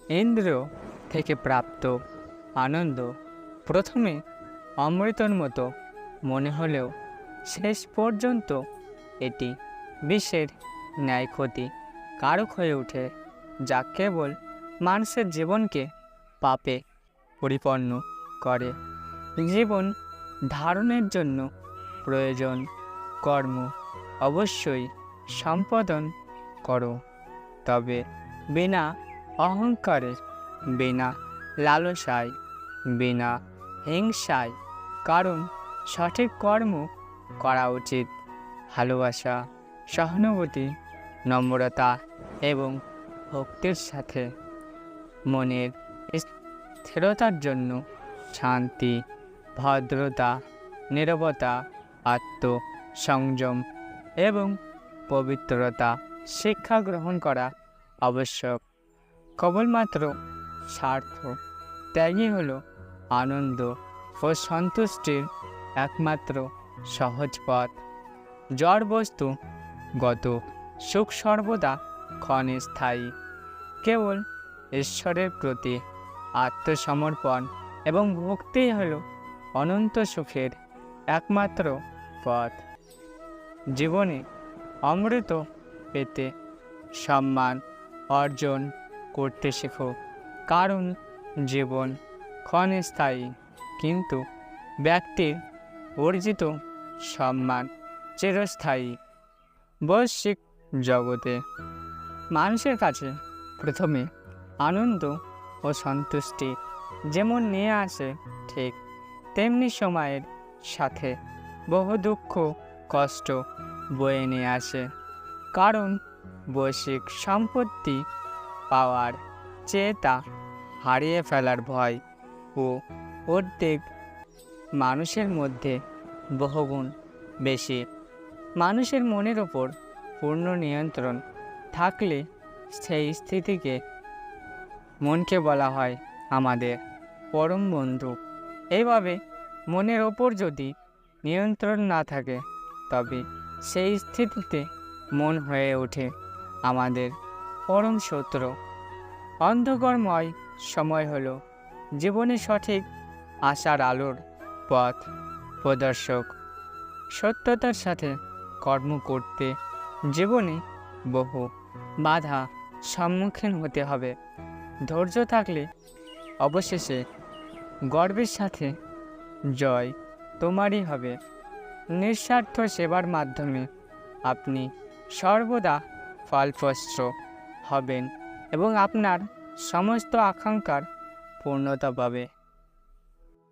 ইন্দ্রিয় থেকে প্রাপ্ত আনন্দ প্রথমে অমৃতের মতো মনে হলেও শেষ পর্যন্ত এটি বিষের ন্যায় ক্ষতি কারক হয়ে ওঠে, যা কেবল মানুষের জীবনকে পাপে পরিপূর্ণ করে। জীবন ধারণের জন্য প্রয়োজন কর্ম অবশ্যই সম্পাদন করো, তবে বিনা অহংকারের, বিনা লালসায়, বিনা হিংসায়, কারণ সঠিক কর্ম করা উচিত ভালোবাসা, সহানুভূতি, নম্রতা এবং ভক্তির সাথে। মনের স্থিরতার জন্য শান্তি, ভদ্রতা, নীরবতা, আত্মসংযম এবং পবিত্রতা শিক্ষা গ্রহণ করা আবশ্যক। কেবলমাত্র স্বার্থ ত্যাগই হল আনন্দ ও সন্তুষ্টির একমাত্র সহজ পথ। জড় বস্তু গত সুখ সর্বদা ক্ষণস্থায়ী। কেবল ঈশ্বরের প্রতি আত্মসমর্পণ এবং ভক্তিই হল অনন্ত সুখের একমাত্র পথ। জীবনে অমৃত পেতে সম্মান অর্জন করতে শেখো, কারণ জীবন ক্ষণস্থায়ী, কিন্তু ব্যক্তির অর্জিত সম্মান চিরস্থায়ী। বৈশ্বিক জগতে মানুষের কাছে প্রথমে আনন্দ ও সন্তুষ্টি যেমন নিয়ে আসে, ঠিক তেমনি সময়ের সাথে বহু দুঃখ কষ্ট বয়ে নিয়ে আসে, কারণ বৈশ্বিক সম্পত্তি পাওয়ার চেয়ে তা হারিয়ে ফেলার ভয় ও উদ্বেগ মানুষের মধ্যে বহুগুণ বেশি। মানুষের মনের ওপর পূর্ণ নিয়ন্ত্রণ থাকলে সেই স্থিতিকে মনকে বলা হয় আমাদের পরম বন্ধু। এইভাবে মনের ওপর যদি নিয়ন্ত্রণ না থাকে, তবে সেই স্থিতিতে মন হয়ে ওঠে আমাদের পরম শত্রু। অন্ধকারময় সময় হলো জীবনে সঠিক আশার আলোর পথ প্রদর্শক। সত্যতার সাথে কর্ম করতে জীবনে বহু বাধা সম্মুখীন হতে হবে। ধৈর্য থাকলে অবশেষে গর্বের সাথে জয় তোমারই হবে। নিঃস্বার্থ সেবার মাধ্যমে আপনি সর্বদা ফলপ্রসূ হবেন এবং আপনার সমস্ত আকাঙ্ক্ষার পূর্ণতা পাবে।